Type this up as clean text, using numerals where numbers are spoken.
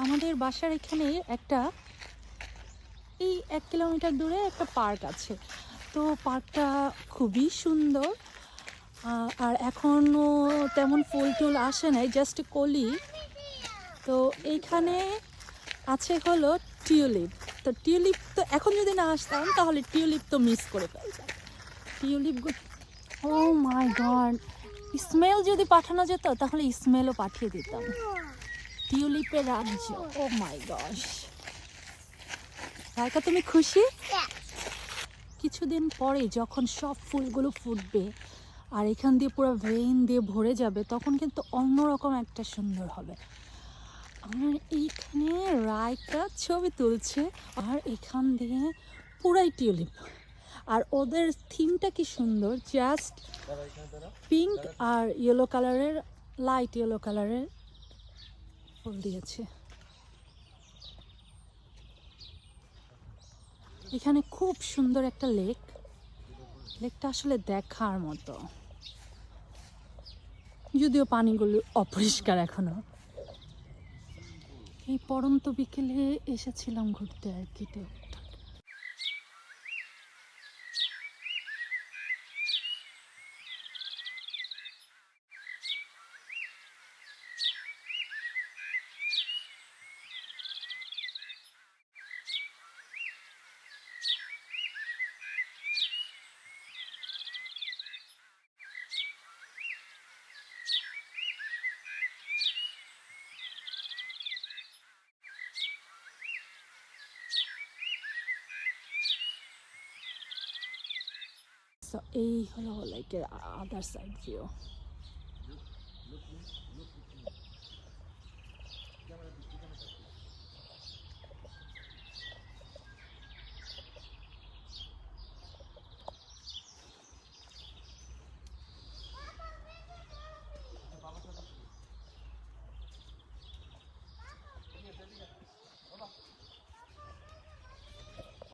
আমাদের বাসার এখানে একটা এই 1 কিলোমিটার দূরে একটা পার্ক আছে। তো পার্কটা খুবই সুন্দর। আর এখনও তেমন ফুল টুল আসে নাই, জাস্ট কলি। তো এইখানে আছে হলো টিউলিপ। তো টিউলিপ তো এখন যদি না আসতাম তাহলে টিউলিপ তো মিস করে ফেলতাম। টিউলিপ, ও মাই গড, স্মেল যদি পাঠানো যেত তাহলে স্মেলও পাঠিয়ে দিতাম। টিউলিপের রাজ্য, ও মাই গড। রাইকা, তুমি খুশি? কিছুদিন পরে যখন সব ফুলগুলো ফুটবে আর এখান দিয়ে পুরো ভেইন দিয়ে ভরে যাবে, তখন কিন্তু অন্যরকম একটা সুন্দর হবে। আর এইখানে রাইকা ছবি তুলছে, আর এখান দিয়ে পুরাই টিউলিপ। আর ওদের থিমটা কি সুন্দর, জাস্ট পিঙ্ক আর ইয়েলো কালারের, লাইট ইয়েলো কালারের ফুল দিয়েছে। এখানে খুব সুন্দর একটা লেক। লেকটা আসলে দেখার মতো, যদিও পানিগুলো অপরিষ্কার এখনো। এই পড়ন্ত বিকেলে এসেছিলাম ঘুরতে আর কি। এই হলো লেকের আদার সাইড ভিউ।